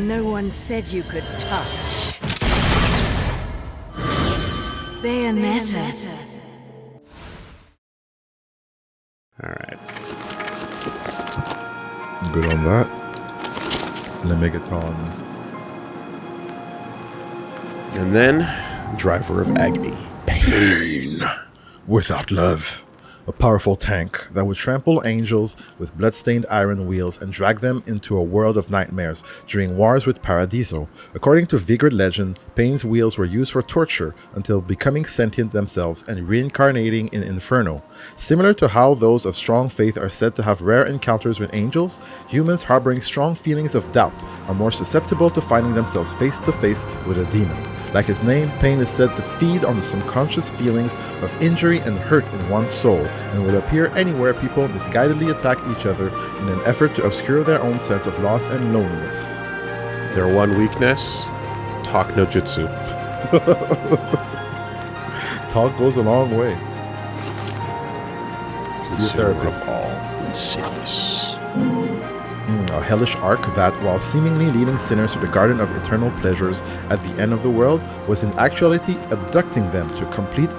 No one said you could touch. Bayonetta. Alright. Good on that. Lemegaton. And then, Driver of Agony. Pain without love. A powerful tank that would trample angels with bloodstained iron wheels and drag them into a world of nightmares during wars with Paradiso. According to Vigrid legend, Pain's wheels were used for torture until becoming sentient themselves and reincarnating in Inferno. Similar to how those of strong faith are said to have rare encounters with angels, humans harboring strong feelings of doubt are more susceptible to finding themselves face to face with a demon. Like his name, Pain is said to feed on the subconscious feelings of injury and hurt in one's soul, and will appear anywhere people misguidedly attack each other in an effort to obscure their own sense of loss and loneliness. Their one weakness? Talk no jutsu. Talk goes a long way. See a therapist. Of all, insidious. A hellish arc that, while seemingly leading sinners to the Garden of Eternal Pleasures at the end of the world, was in actuality abducting them to compete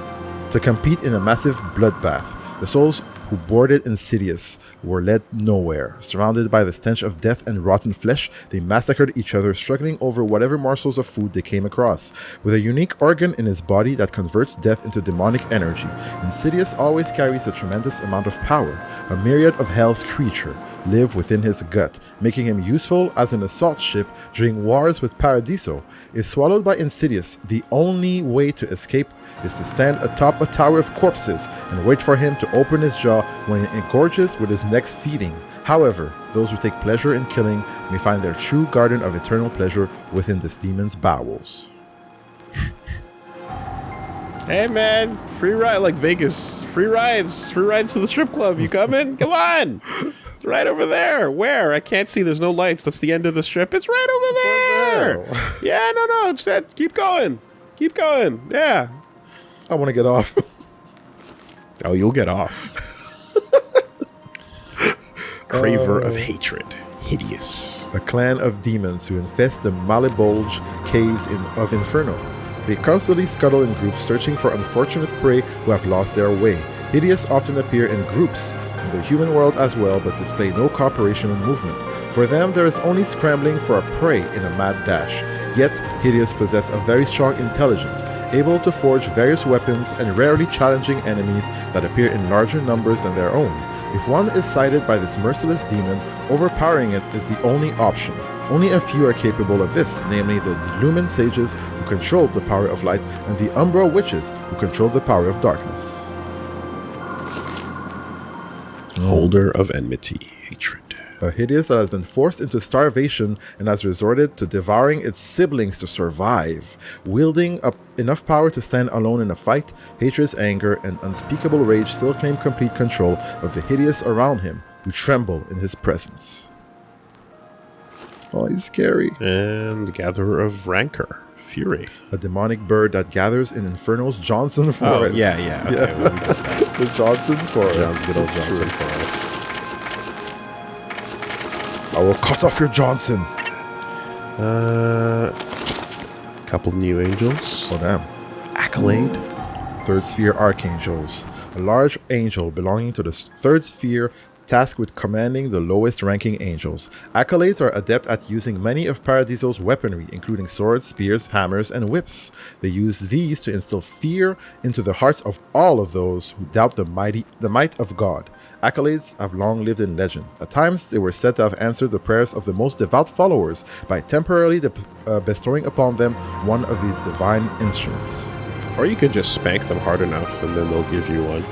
in a massive bloodbath. The souls who boarded Insidious were led nowhere. Surrounded by the stench of death and rotten flesh, they massacred each other, struggling over whatever morsels of food they came across. With a unique organ in his body that converts death into demonic energy, Insidious always carries a tremendous amount of power. A myriad of hell's creatures live within his gut, making him useful as an assault ship during wars with Paradiso. If swallowed by Insidious, the only way to escape is to stand atop a tower of corpses and wait for him to open his jaw when it engorges with his next feeding. However, those who take pleasure in killing may find their true garden of eternal pleasure within this demon's bowels. Hey man, free ride like Vegas. Free rides to the strip club. You coming? Come on. It's right over there. Where? I can't see. There's no lights. That's the end of the strip. It's right over there. Yeah, no. It's that. Keep going. Keep going. Yeah. I want to get off. Oh, you'll get off. Craver of hatred. Hideous. A clan of demons who infest the Malibulge caves of Inferno. They constantly scuttle in groups searching for unfortunate prey who have lost their way. Hideous often appear in groups in the human world as well, but display no cooperation and movement. For them, there is only scrambling for a prey in a mad dash. Yet, Hideous possess a very strong intelligence, able to forge various weapons and rarely challenging enemies that appear in larger numbers than their own. If one is sighted by this merciless demon, overpowering it is the only option. Only a few are capable of this, namely the Lumen Sages, who control the power of light, and the Umbra Witches, who control the power of darkness. Holder of enmity, hatred. A Hideous that has been forced into starvation and has resorted to devouring its siblings to survive. Wielding up enough power to stand alone in a fight, Hatred's anger and unspeakable rage still claim complete control of the Hideous around him, who tremble in his presence. Oh, he's scary. And the Gatherer of Rancor, Fury. A demonic bird that gathers in Inferno's Johnson Forest. Oh, yeah. Okay, well, we got that. The Johnson Forest. Good old Johnson Forest. I will cut off your Johnson. Couple new angels. Oh, damn. Accolade. Third Sphere Archangels. A large angel belonging to the Third Sphere tasked with commanding the lowest ranking angels. Accolades are adept at using many of Paradiso's weaponry, including swords, spears, hammers, and whips. They use these to instill fear into the hearts of all of those who doubt the might of God. Accolades have long lived in legend. At times, they were said to have answered the prayers of the most devout followers by temporarily bestowing upon them one of these divine instruments. Or you could just spank them hard enough and then they'll give you one.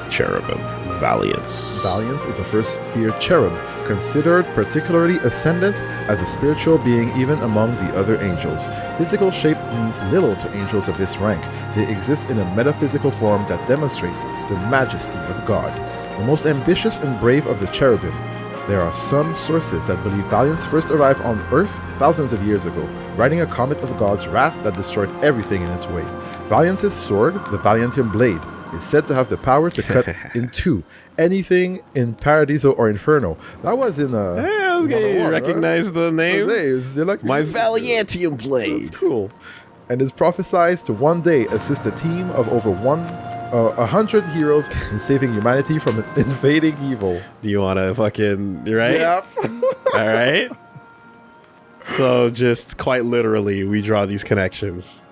Cherubim. Valiance. Valiance is a first sphere cherub, considered particularly ascendant as a spiritual being even among the other angels. Physical shape means little to angels of this rank. They exist in a metaphysical form that demonstrates the majesty of God. The most ambitious and brave of the cherubim. There are some sources that believe Valiance first arrived on Earth thousands of years ago, riding a comet of God's wrath that destroyed everything in its way. Valiance's sword, the Valiantium Blade, is said to have the power to cut in two anything in Paradiso or Inferno. That was in I was going to recognize the name. They're like, My Valiantium blade. That's cool. And is prophesied to one day assist a team of over 100 heroes in saving humanity from an invading evil. Do you want to fucking... Right? Yeah. All right. So just quite literally, we draw these connections.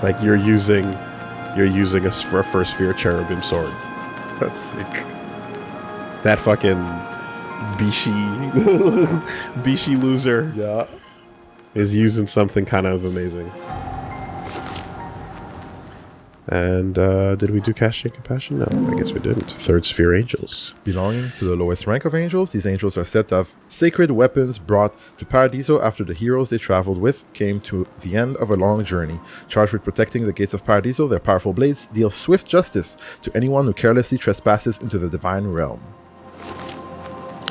Like you're using a first sphere cherubim sword. That's sick. That fucking Bishi loser is using something kind of amazing. And did we do Cash and Compassion? No, I guess we didn't. Third Sphere Angels. Belonging to the lowest rank of angels, these angels are said to have sacred weapons brought to Paradiso after the heroes they traveled with came to the end of a long journey. Charged with protecting the gates of Paradiso, their powerful blades deal swift justice to anyone who carelessly trespasses into the divine realm.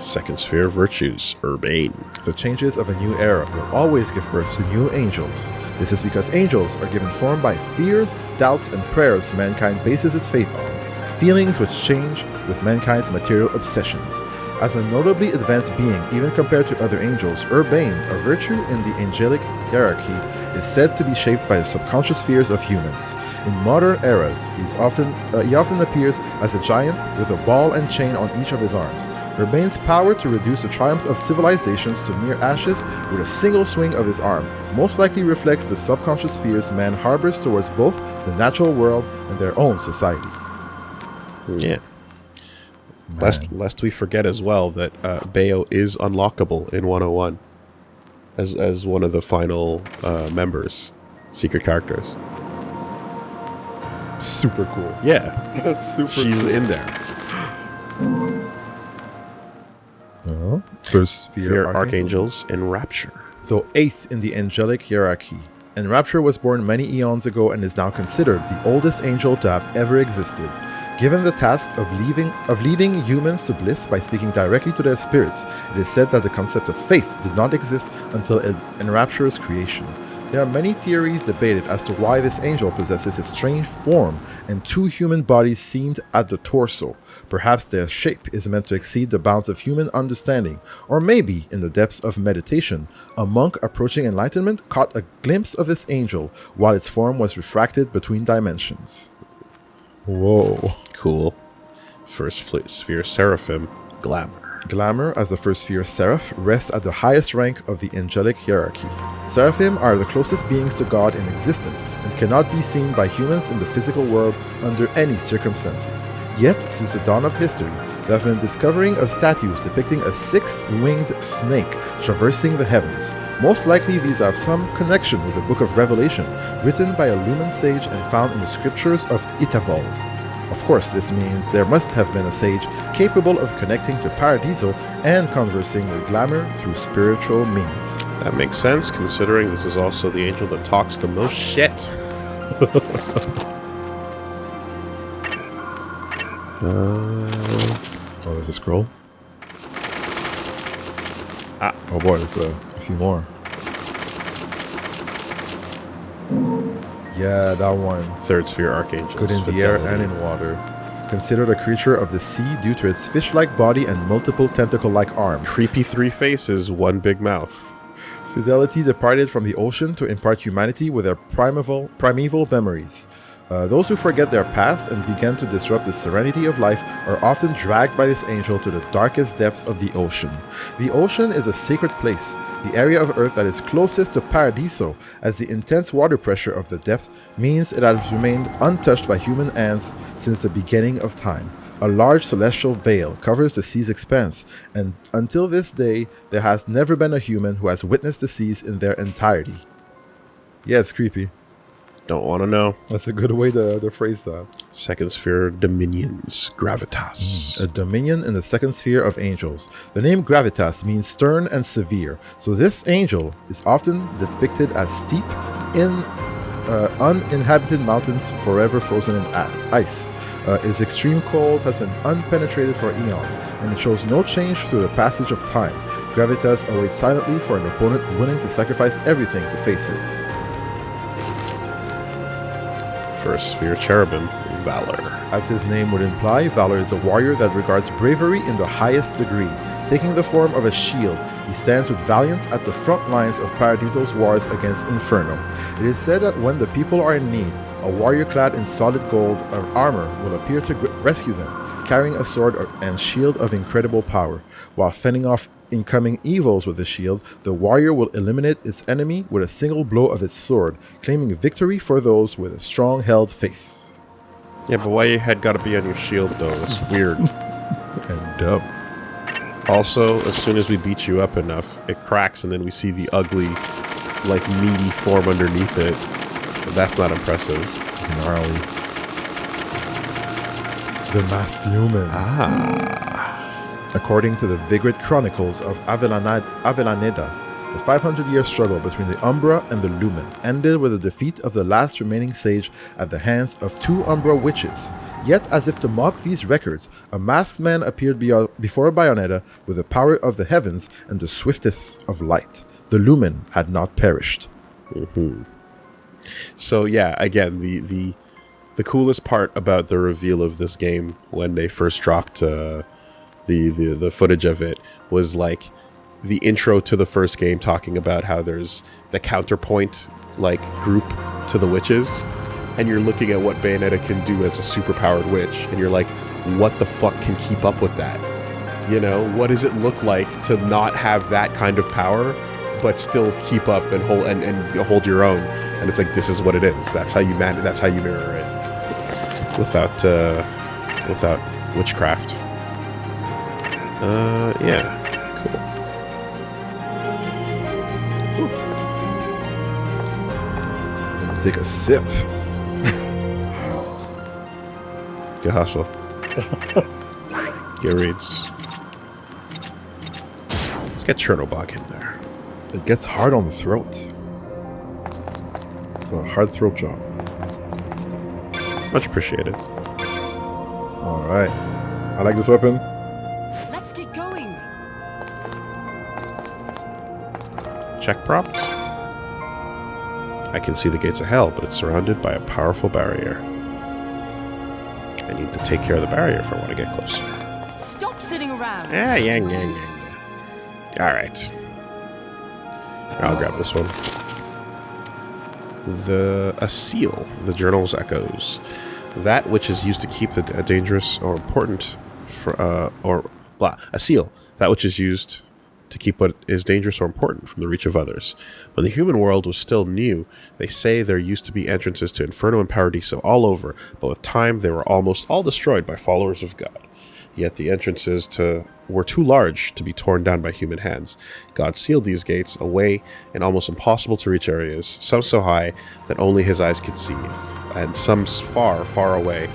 Second Sphere Virtues, Urbane. The changes of a new era will always give birth to new angels. This is because angels are given form by fears, doubts, and prayers mankind bases its faith on, feelings which change with mankind's material obsessions. As a notably advanced being, even compared to other angels, Urbane, a virtue in the angelic hierarchy, is said to be shaped by the subconscious fears of humans. In modern eras, he often appears as a giant with a ball and chain on each of his arms. Urbane's power to reduce the triumphs of civilizations to mere ashes with a single swing of his arm most likely reflects the subconscious fears man harbors towards both the natural world and their own society. Yeah. Lest we forget as well that Bayo is unlockable in 101 as one of the final members, secret characters. Super cool. Yeah. That's super She's cool. in there. First Sphere Archangels in Rapture. So 8th in the angelic hierarchy. Enrapture was born many eons ago and is now considered the oldest angel to have ever existed. Given the task of leading humans to bliss by speaking directly to their spirits, it is said that the concept of faith did not exist until Enrapture's creation. There are many theories debated as to why this angel possesses a strange form and two human bodies seamed at the torso. Perhaps their shape is meant to exceed the bounds of human understanding, or maybe in the depths of meditation, a monk approaching enlightenment caught a glimpse of this angel while its form was refracted between dimensions. Whoa. Cool. First Sphere Seraphim, Glamour. Glamour, as a first sphere seraph, rests at the highest rank of the angelic hierarchy. Seraphim are the closest beings to God in existence and cannot be seen by humans in the physical world under any circumstances. Yet, since the dawn of history, there have been discovering of statues depicting a six-winged snake traversing the heavens. Most likely these have some connection with the Book of Revelation, written by a Lumen sage and found in the scriptures of Itavol. Of course, this means there must have been a sage capable of connecting to Paradiso and conversing with Glamour through spiritual means. That makes sense, considering this is also the angel that talks the most shit. Oh, there's a scroll? Oh boy, there's a few more. Yeah, that one. Third Sphere Archangels. Good in the air and in water. Considered a creature of the sea due to its fish-like body and multiple tentacle-like arms. Creepy three faces, one big mouth. Fidelity departed from the ocean to impart humanity with their primeval memories. Those who forget their past and begin to disrupt the serenity of life are often dragged by this angel to the darkest depths of the ocean. The ocean is a sacred place, the area of Earth that is closest to Paradiso, as the intense water pressure of the depth means it has remained untouched by human hands since the beginning of time. A large celestial veil covers the sea's expanse, and until this day, there has never been a human who has witnessed the seas in their entirety. Yeah, it's creepy. Don't want to know. That's a good way to phrase that. Second Sphere Dominions, Gravitas. A dominion in the second sphere of angels. The name Gravitas means stern and severe, so this angel is often depicted as steep in uninhabited mountains forever frozen in ice. Its extreme cold has been unpenetrated for eons, and it shows no change through the passage of time. Gravitas awaits silently for an opponent willing to sacrifice everything to face it. First Sphere Cherubim, valor. As his name would imply, Valor is a warrior that regards bravery in the highest degree. Taking the form of a shield, he stands with valiance at the front lines of Paradiso's wars against Inferno. It is said that when the people are in need, a warrior clad in solid gold armor will appear to rescue them, carrying a sword and shield of incredible power. While fending off incoming evils with the shield, the warrior will eliminate its enemy with a single blow of its sword, claiming victory for those with a strong-held faith. Yeah, but why your head gotta be on your shield, though? That's weird. And dumb. Also, as soon as we beat you up enough, it cracks, and then we see the ugly, like, meaty form underneath it. But that's not impressive. Gnarly. The Masked Lumen. According to the Vigrid Chronicles of Avellaneda, the 500-year struggle between the Umbra and the Lumen ended with the defeat of the last remaining sage at the hands of 2 Umbra witches. Yet, as if to mock these records, a masked man appeared before Bayonetta with the power of the heavens and the swiftness of light. The Lumen had not perished. So yeah, again, the coolest part about the reveal of this game when they first dropped the footage of it was like the intro to the first game, talking about how there's the counterpoint like group to the witches, and you're looking at what Bayonetta can do as a superpowered witch, and you're like, what the fuck can keep up with that? You know, what does it look like to not have that kind of power but still keep up and hold your own? And it's like, this is what it is. That's how you that's how you mirror it without witchcraft. Yeah, cool. Take a sip. Good hustle. Get reads. Let's get Chernobog in there. It gets hard on the throat. It's a hard throat job. Much appreciated. Alright. I like this weapon. Let's get going. Check prompt. I can see the gates of hell, but it's surrounded by a powerful barrier. I need to take care of the barrier if I want to get closer. Stop sitting around. Yeah. Alright. I'll grab this one. A seal. The journal's echoes. That which is used to keep the dangerous or important a seal. That which is used to keep what is dangerous or important from the reach of others. When the human world was still new, they say there used to be entrances to Inferno and Paradiso all over, but with time they were almost all destroyed by followers of God. Yet the entrances were too large to be torn down by human hands. God sealed these gates away in almost impossible to reach areas, some so high that only his eyes could see, and some far, far away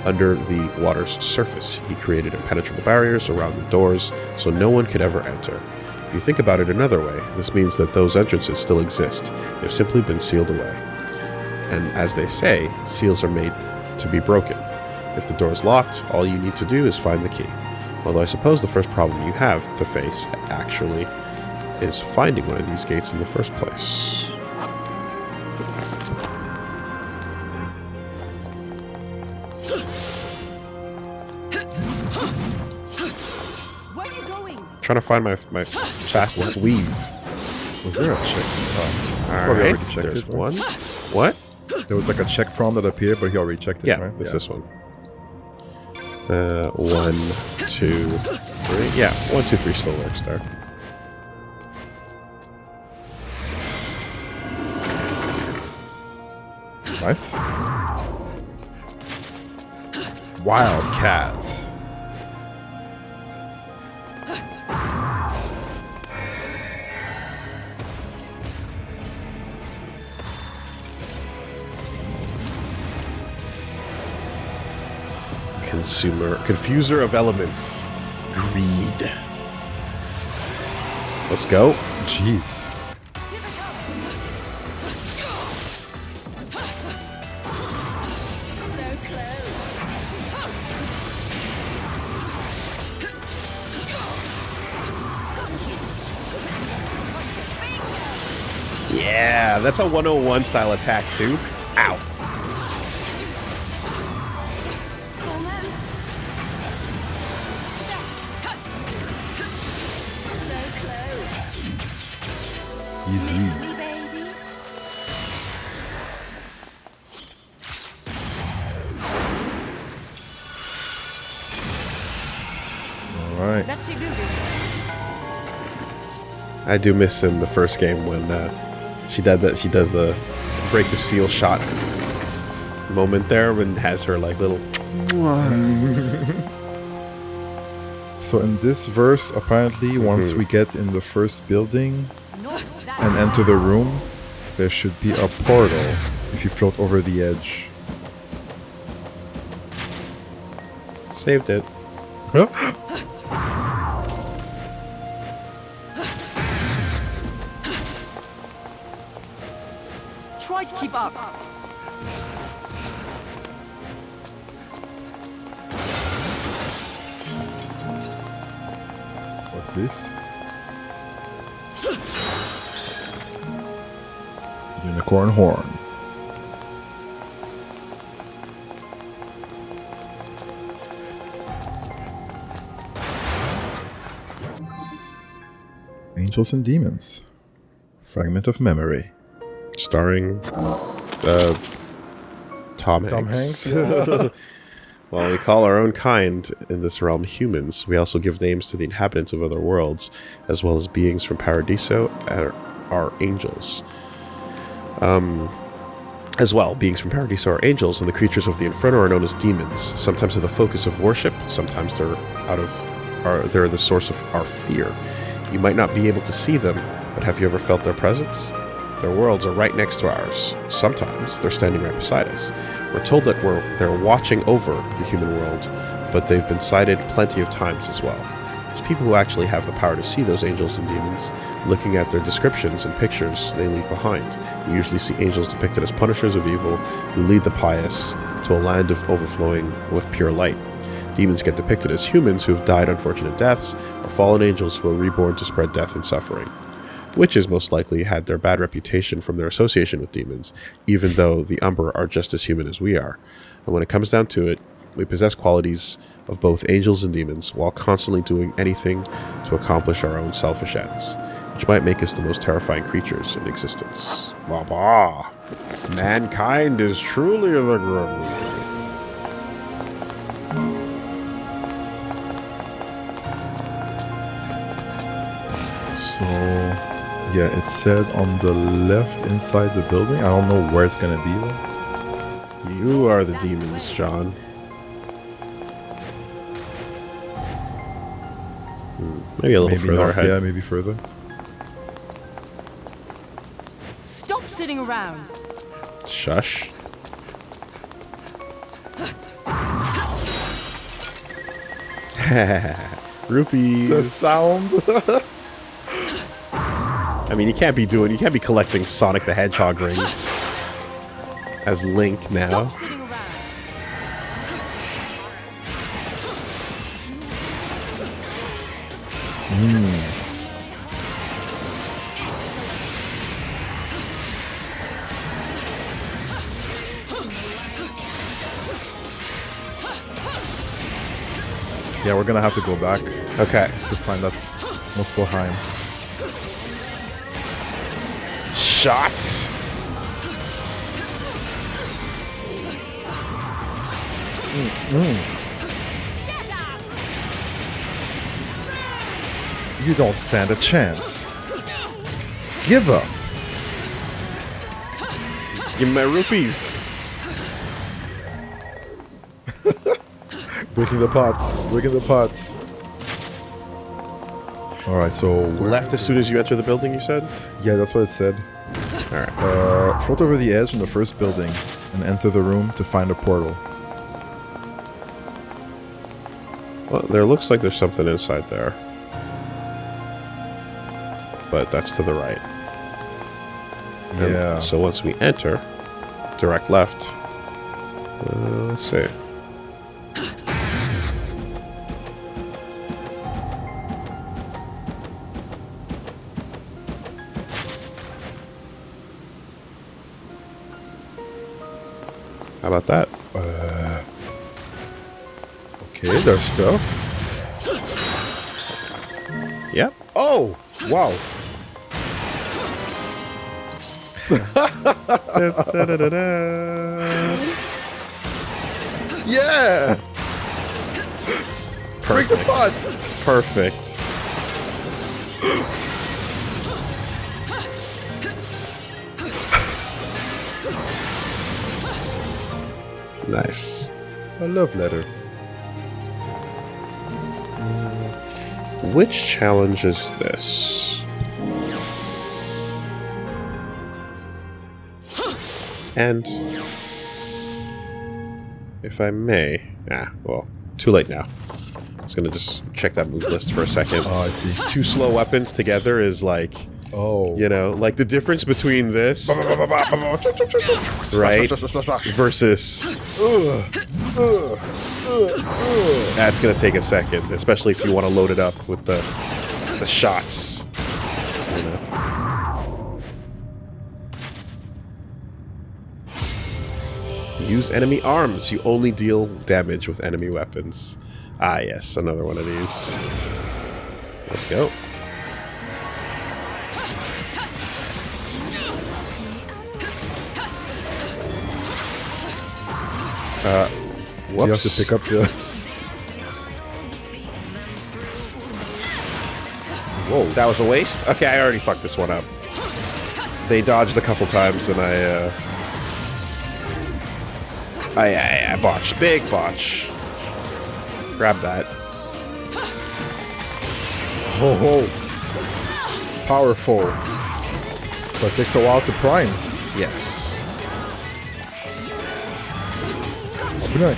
under the water's surface. He created impenetrable barriers around the doors so no one could ever enter. If you think about it another way, this means that those entrances still exist. They've simply been sealed away. And as they say, seals are made to be broken. If the door is locked, all you need to do is find the key. Although I suppose the first problem you have to face, actually, is finding one of these gates in the first place. Where are you going? Trying to find my fastest weave. Was there a check? Alright, there's one. What? There was like a check prompt that appeared, but he already checked it, Yeah, right? it's this one. 1, 2, 3. Yeah, 1, 2, 3 still works there. Nice. Wildcat. Confuser of elements. Greed. Let's go. Jeez. So close. Yeah, that's a 101 style attack too. Ow. Easy. Miss me, baby? Alright. Let's keep moving. I do miss in the first game when she did that. She does the break the seal shot moment there, and has her like little. So in this verse, apparently, once we get in the first building Not that. and enter the room, there should be a portal if you float over the edge. Saved it. Try to keep up. What's this? Unicorn horn. Angels and Demons. Fragment of Memory. Starring Tom Tom Hanks. Hanks. While we call our own kind in this realm humans, we also give names to the inhabitants of other worlds, as well as beings from Paradiso and our angels. As well, beings from Paradiso are angels, and the creatures of the Inferno are known as demons. Sometimes they're the focus of worship, sometimes they're they're the source of our fear. You might not be able to see them, but have you ever felt their presence? Their worlds are right next to ours. Sometimes they're standing right beside us. We're told that they're watching over the human world, but they've been sighted plenty of times as well. There's people who actually have the power to see those angels and demons. Looking at their descriptions and pictures they leave behind, we usually see angels depicted as punishers of evil who lead the pious to a land of overflowing with pure light. Demons get depicted as humans who have died unfortunate deaths, or fallen angels who are reborn to spread death and suffering. Witches most likely had their bad reputation from their association with demons, even though the Umber are just as human as we are. And when it comes down to it, we possess qualities of both angels and demons, while constantly doing anything to accomplish our own selfish ends, which might make us the most terrifying creatures in existence. Baba! Mankind is truly the grim. So, yeah, it's said on the left inside the building. I don't know where it's gonna be though. You are the demons, John. Maybe a little Maybe further not. ahead. Yeah, maybe further. Stop sitting around. Shush. Rupees. The sound. I mean, you can't be collecting Sonic the Hedgehog rings as Link now. Stop sitting around. Yeah, we're gonna have to go back Okay. to find that Muspelheim. Shots. You don't stand a chance. Give up. Give me my rupees. Breaking the pots. Breaking the pots. Alright, so Left as soon as you enter the building, you said? yeah, that's what it said. Alright. Float over the edge in the first building and enter the room to find a portal. Well, there looks like there's something inside there. But that's to the right. And Yeah. so once we enter, direct left. Let's see. How about that? Okay, there's stuff. Yep. Oh! Wow. Yeah! Break the Perfect. pots! Perfect. Nice. A love letter. Which challenge is this? And if I may, well, too late now. I was gonna just check that move list for a second. Oh, I see. Two slow weapons together is like, Oh. you know, like the difference between this, right, versus that's gonna take a second, especially if you want to load it up with the shots. You know. Use enemy arms. You only deal damage with enemy weapons. Ah, yes, another one of these. Let's go. Whoops. You have to pick up the... Whoa, that was a waste? Okay, I already fucked this one up. They dodged a couple times and I botched. Big botch. Grab that. Ho ho. Powerful. But it takes a while to prime. Yes. Good.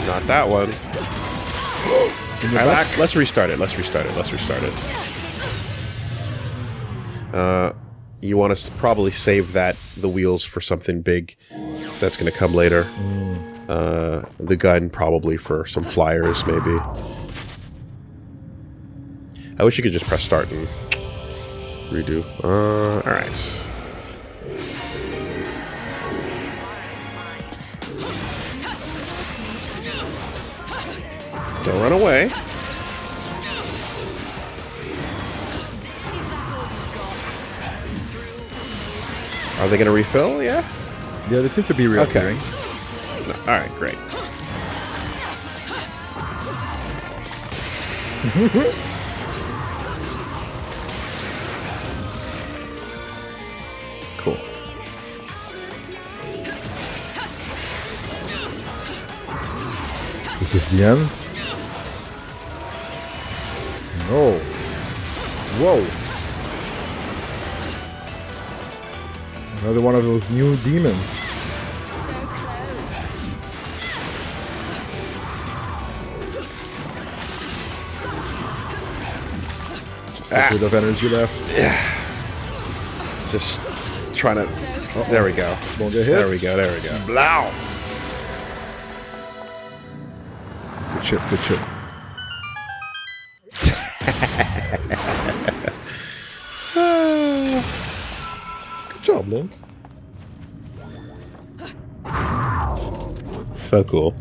Not that one. In the All right, back. let's restart it. Let's restart it. You want to probably save the wheels for something big that's going to come later. The gun probably for some flyers, maybe. I wish you could just press start and redo. All right. Don't run away. Are they going to refill? Yeah? Yeah, they seem to be reappearing. No. Alright, great. Cool. This is the end. No. Whoa. Another one of those new demons. Just a bit of energy left. Just trying to... There we go. Won't get hit. There we go. Blow! Good shit, good shit. Good job, Link. So cool.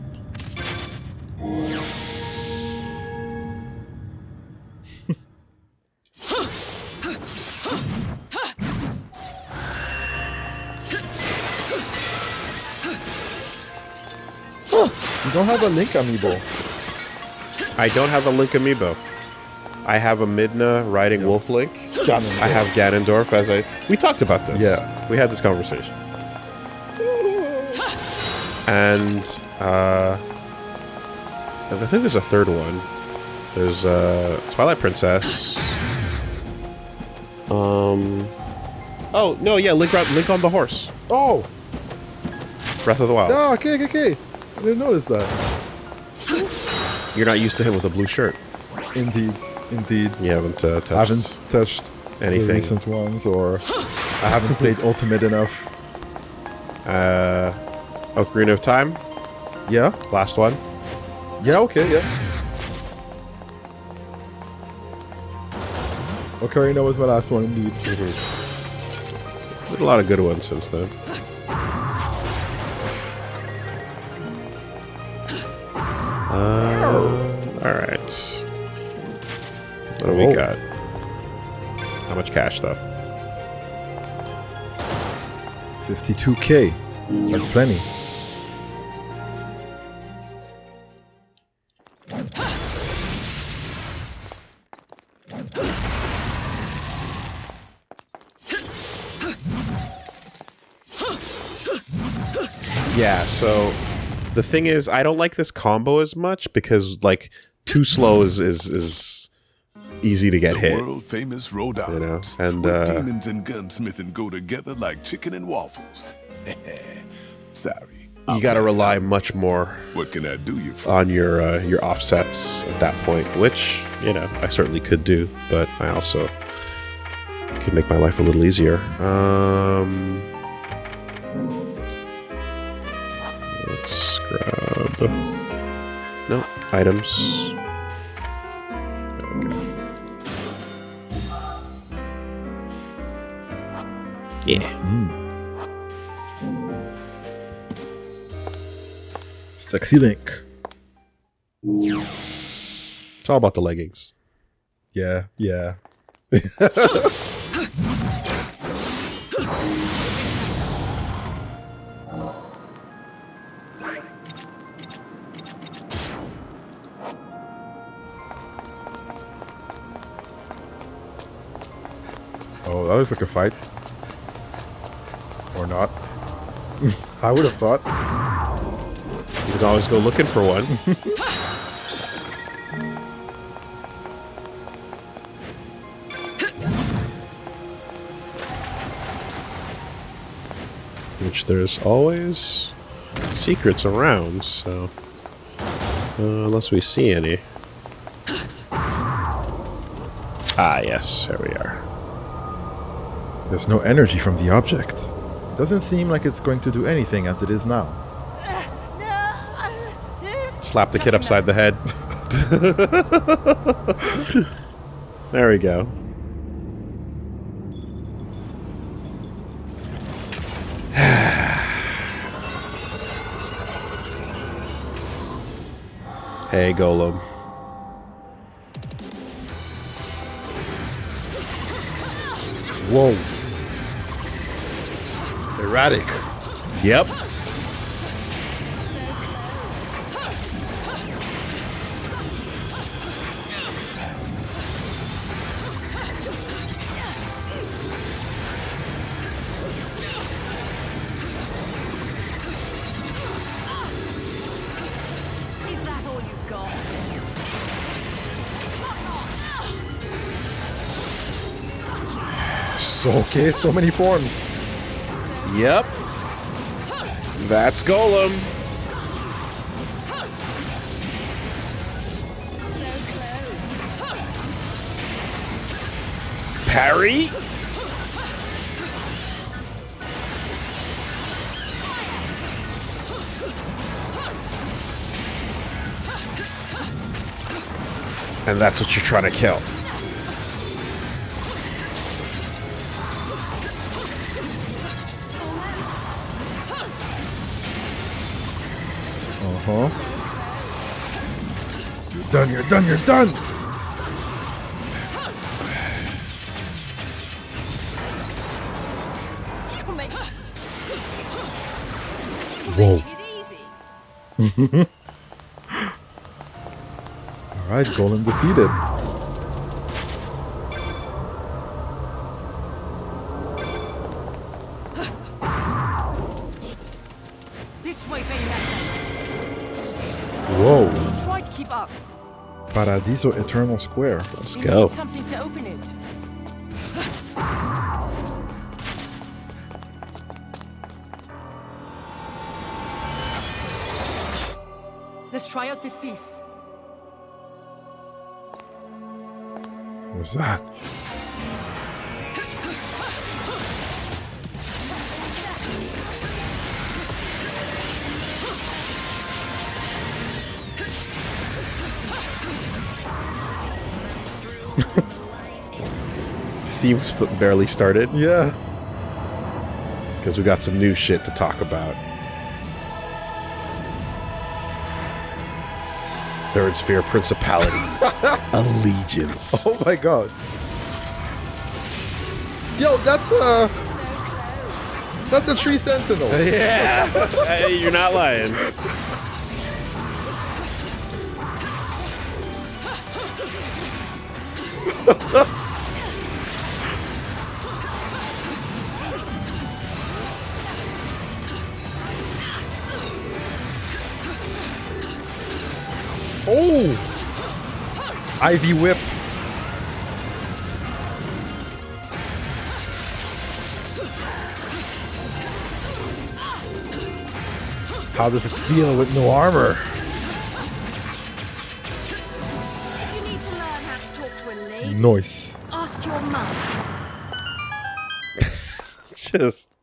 You don't have a Link amiibo. I don't have a Link amiibo. I have a Midna riding Wolf Link. Ganondorf. I have Ganondorf as we talked about this. Yeah. We had this conversation. And I think there's a third one. There's Twilight Princess. Oh no, yeah, Link on the horse. Oh! Breath of the Wild. No, okay. I didn't notice that. You're not used to him with a blue shirt. Indeed. You haven't touched. I haven't touched anything. the recent ones, or I haven't played Ultimate enough. Ocarina of Time, Yeah? last one. Yeah, okay, yeah. Ocarina was my last one, indeed. Did a lot of good ones since then. All right. What do we got? How much cash though? 52K. That's plenty. Yeah, so the thing is, I don't like this combo as much because, like, too slow is easy to get The hit. world famous Rhode You know, Island, and, where demons and gunsmithing go together like chicken and waffles. Sorry. You got to rely much more What can I do you for? on your offsets at that point, which, you know, I certainly could do, but I also could make my life a little easier. Let's grab... No, items. There we go. Yeah. Sexy Link. It's all about the leggings. Yeah, yeah. Oh, that looks like a fight. Or not. I would have thought. You can always go looking for one. Which there's always secrets around, so... unless we see any. Ah, yes, there we are. There's no energy from the object. Doesn't seem like it's going to do anything as it is now. Slap the kid upside the head. There we go. Hey, Golem. Whoa. Erratic. Yep. Is that all you've got? So okay, so many forms. Yep. That's Golem. Parry. And that's what you're trying to kill. Uh-huh. You're done, you're done, you're done! Whoa. Making it easy. Alright, Golem defeated. This way, Bayonetta. Whoa. Try to keep up. Paradiso Eternal Square. Let's You go. need something to open it. Let's try out this piece. What's that? Theme barely started Yeah. because we got some new shit to talk about. Third Sphere Principalities. Allegiance. Oh my god. Yo, that's That's a tree sentinel. Yeah. Hey, you're not lying. Oh! Ivy whip. How does it feel with no armor? If you need to learn how to talk to a lady, Noise. ask your mum. Just.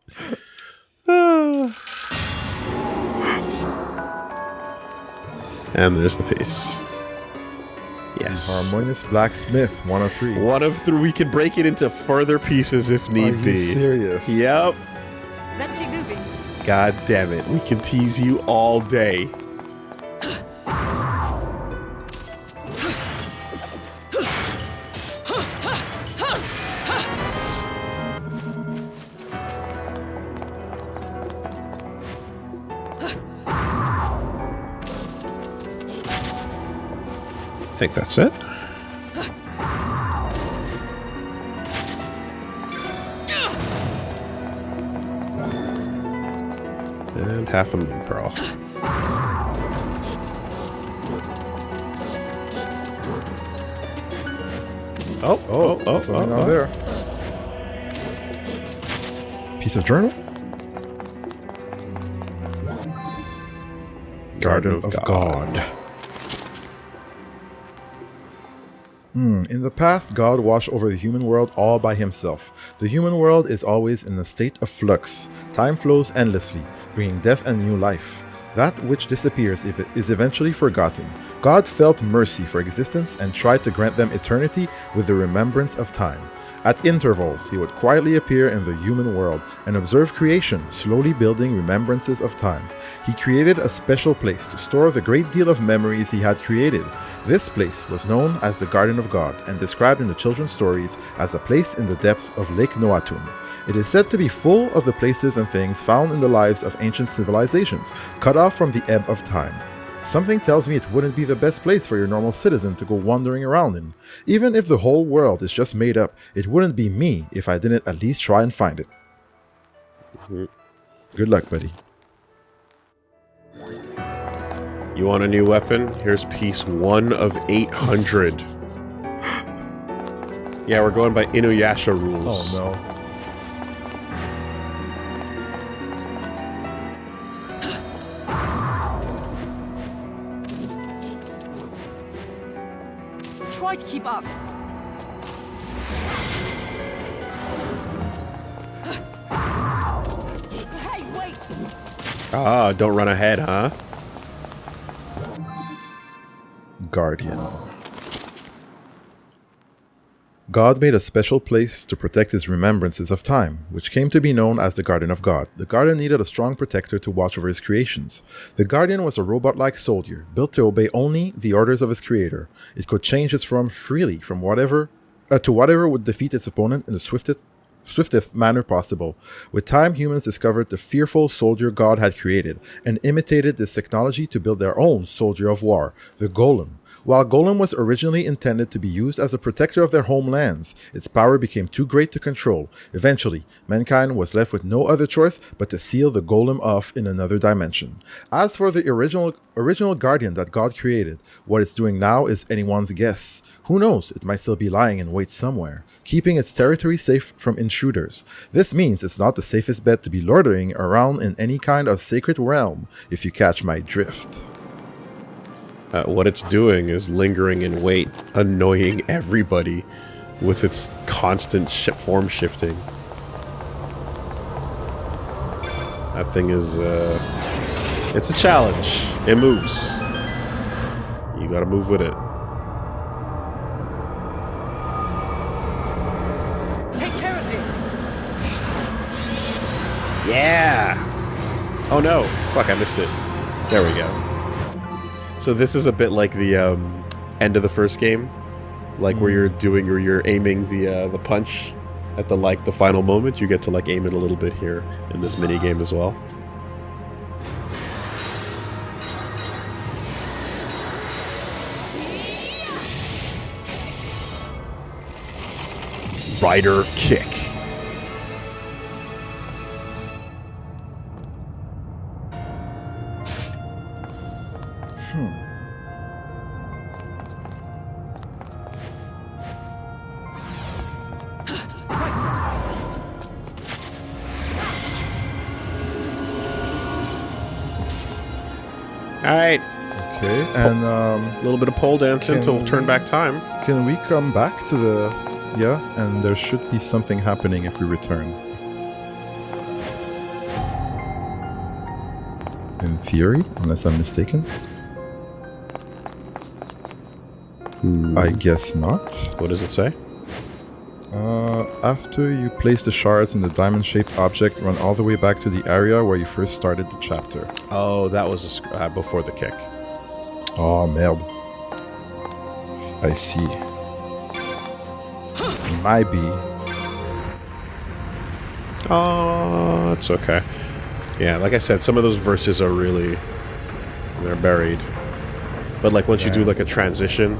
And there's the piece. Yes. Harmonious Blacksmith, 1 of 3. One of 3. We can break it into further pieces if Are need you be. serious? Yep. Let's keep moving. God damn it. We can tease you all day. I think that's it. And half a moon pearl. Something out there. Piece of journal? Garden of God. In the past, God watched over the human world all by himself. The human world is always in a state of flux. Time flows endlessly, bringing death and new life. That which disappears is eventually forgotten. God felt mercy for existence and tried to grant them eternity with the remembrance of time. At intervals, he would quietly appear in the human world and observe creation, slowly building remembrances of time. He created a special place to store the great deal of memories he had created. This place was known as the Garden of God and described in the children's stories as a place in the depths of Lake Noatun. It is said to be full of the places and things found in the lives of ancient civilizations, cut off from the ebb of time. Something tells me it wouldn't be the best place for your normal citizen to go wandering around in. Even if the whole world is just made up, it wouldn't be me if I didn't at least try and find it. Good luck, buddy. You want a new weapon? Here's piece 1 of 800. Yeah, we're going by Inuyasha rules. Oh no. Try to keep up. Hey, wait! Ah, don't run ahead, huh? Guardian. God made a special place to protect his remembrances of time, which came to be known as the Garden of God. The Garden needed a strong protector to watch over his creations. The Guardian was a robot-like soldier, built to obey only the orders of his creator. It could change its form freely from whatever would defeat its opponent in the swiftest manner possible. With time, humans discovered the fearful soldier God had created, and imitated this technology to build their own soldier of war, the Golem. While Golem was originally intended to be used as a protector of their homelands, its power became too great to control. Eventually, mankind was left with no other choice but to seal the Golem off in another dimension. As for the original Guardian that God created, what it's doing now is anyone's guess. Who knows, it might still be lying in wait somewhere, keeping its territory safe from intruders. This means it's not the safest bet to be loitering around in any kind of sacred realm, if you catch my drift. What it's doing is lingering in wait, annoying everybody with its constant form shifting. That thing is, it's a challenge. It moves. You gotta move with it. Take care of this! Yeah! Oh no! Fuck, I missed it. There we go. So this is a bit like the end of the first game, like where you're aiming the punch at the final moment, you get to like aim it a little bit here in this mini game as well. Rider kick. All right, Okay, and a little bit of pole dancing to turn back time. can we come back to the... Yeah, and there should be something happening if we return. In theory, unless I'm mistaken. I guess not. What does it say? After you place the shards in the diamond-shaped object, run all the way back to the area where you first started the chapter. Oh, that was before the kick. Oh, merde. I see. Might be. Oh, it's okay. Yeah, like I said, some of those verses are really... they're buried. But like once you do like a transition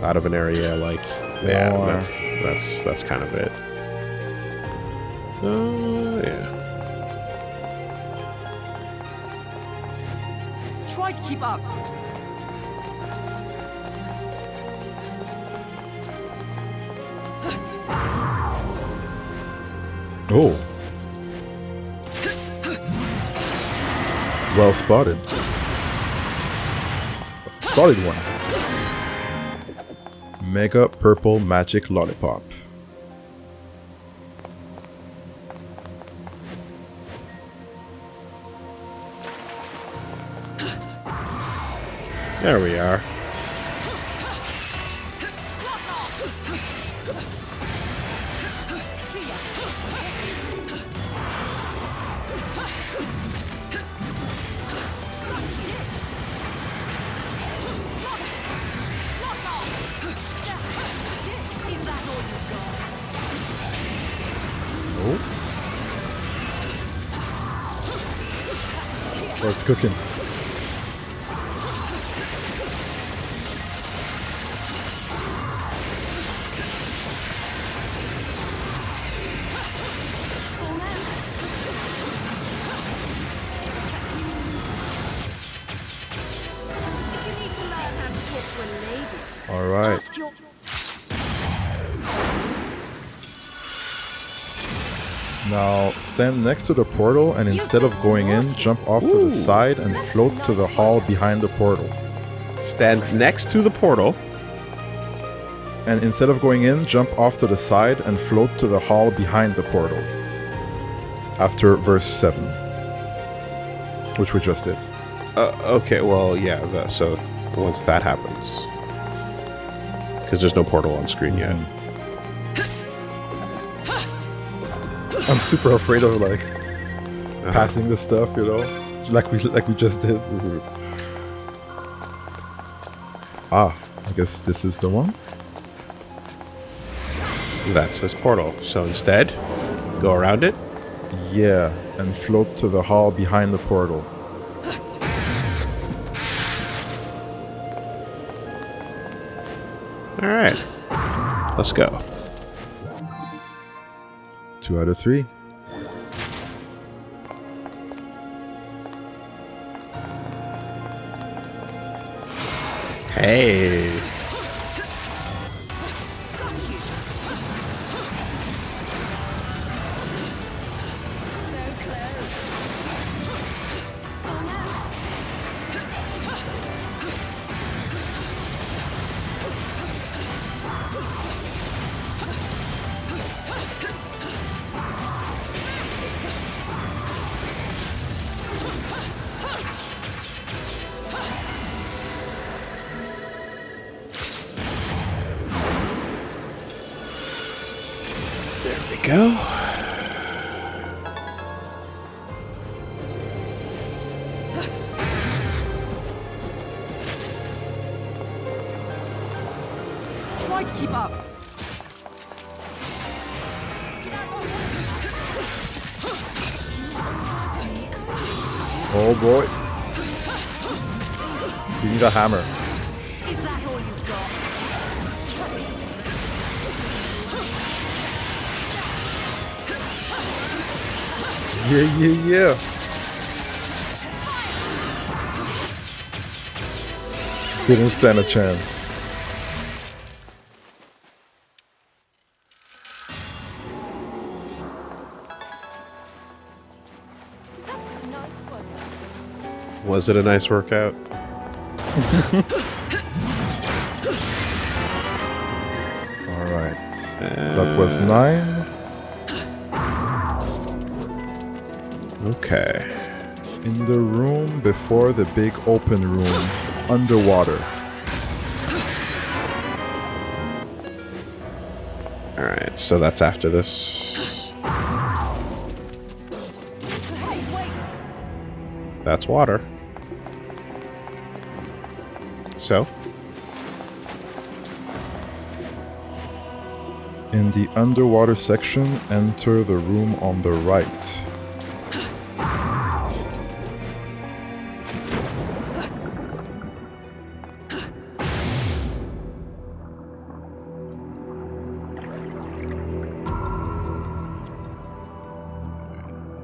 out of an area, like... yeah, that's kind of it. Yeah. Try to keep up. Oh. Well spotted. That's a solid one. Mega Purple Magic Lollipop. There we are. Oh, it's cooking. If you need to learn how to talk to a lady, All right. ask your... Now stand next to the portal and instead of going in, jump off to the side and float to the hall behind the portal. Stand next to the portal. And instead of going in, jump off to the side and float to the hall behind the portal. After verse 7. Which we just did. Okay, well, yeah, so once that happens. Because there's no portal on screen yet. I'm super afraid of like passing the stuff, you know? Like we just did. Ah, I guess this is the one. That's this portal. So instead, go around it. Yeah, and float to the hall behind the portal. All right, let's go. 2 out of 3. Hey. So close. There we go. Try to keep up. Oh boy. You need a hammer. Is that all you've got? Yeah. Didn't stand a chance. Was it a nice workout? Alright. That was 9. Okay. In the room before the big open room, underwater. Alright, so that's after this. Hey, wait! That's water. So? In the underwater section, enter the room on the right.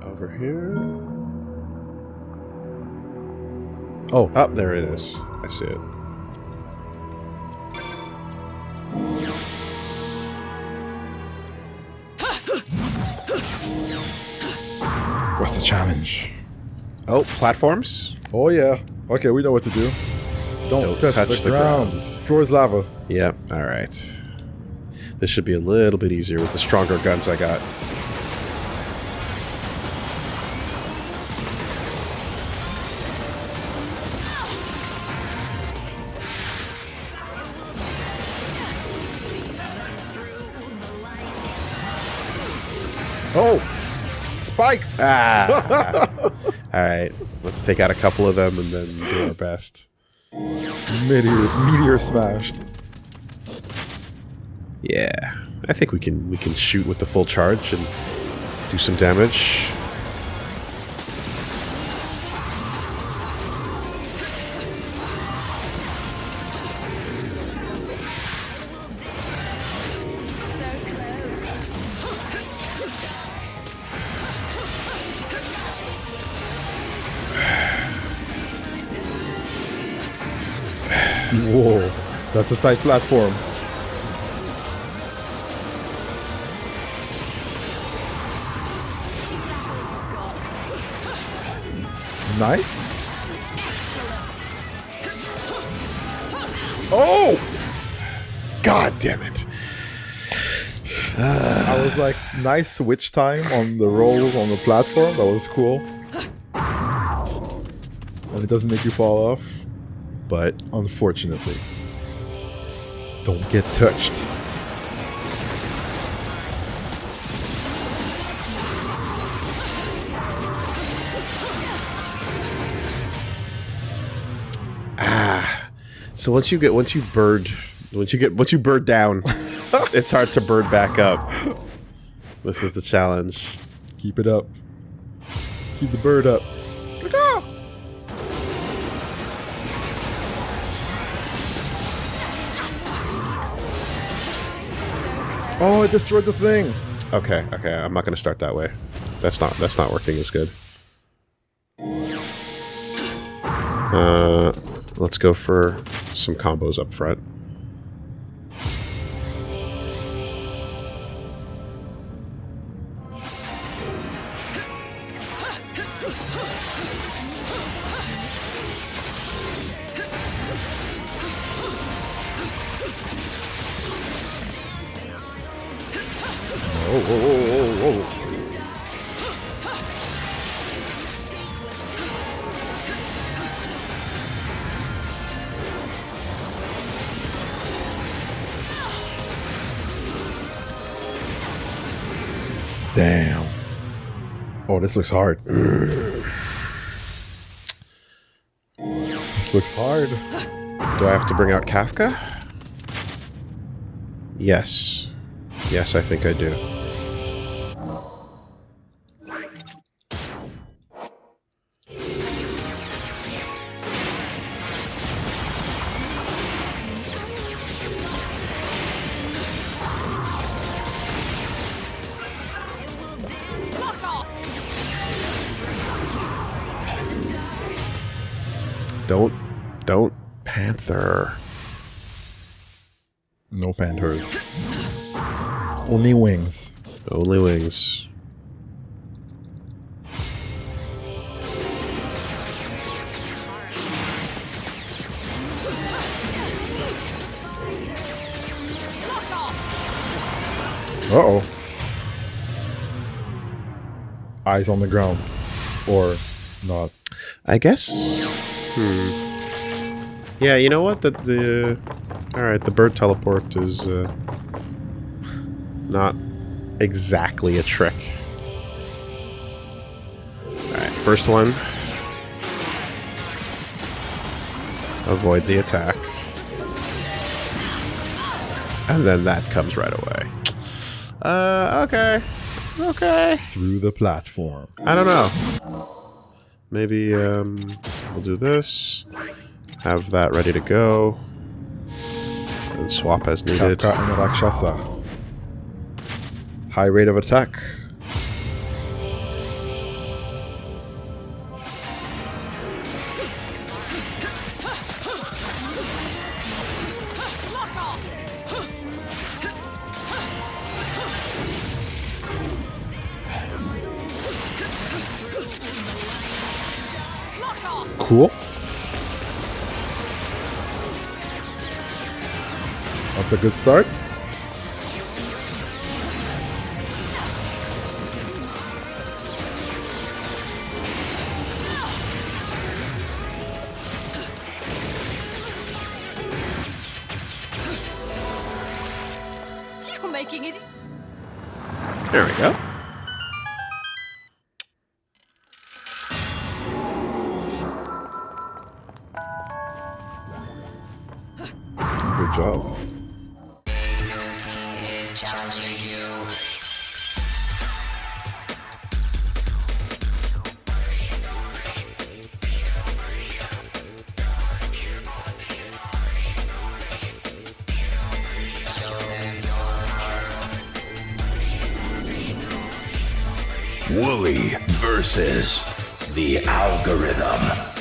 Over here. Oh, Up there it is. I see it. what's the challenge? Oh, platforms? Oh yeah. Okay, we know what to do. Don't touch the ground. Floor is lava. Yep, alright. This should be a little bit easier with the stronger guns I got. Oh! Spiked! Ah! Alright, let's take out a couple of them and then do our best. Meteor smashed. Yeah, I think we can shoot with the full charge and do some damage. So close. Whoa, that's a tight platform. Nice. Oh! God damn it. I was like, nice switch time on the rolls on the platform. That was cool. And it doesn't make you fall off. But unfortunately, don't get touched. So once you bird down, it's hard to bird back up. This is the challenge. Keep it up. Keep the bird up. Oh, it destroyed the thing. Okay, I'm not gonna start that way. That's not working as good. Let's go for some combos up front. Whoa. Damn. Oh, this looks hard. This looks hard. Do I have to bring out Kafka? Yes. Yes, I think I do. Don't panther. No panthers. Only wings. Only wings. Uh-oh. Eyes on the ground. Or not. I guess. Yeah, you know what? The alright, the bird teleport is not exactly a trick. Alright, first one. Avoid the attack. And then that comes right away. Okay. Okay. Through the platform. I don't know. Maybe, we'll do this. Have that ready to go. And swap as needed. Kafka and Rakshasa. High rate of attack. Cool. That's a good start. You're making it. There we go. Good job. Is challenging you. WoolieVersus the algorithm.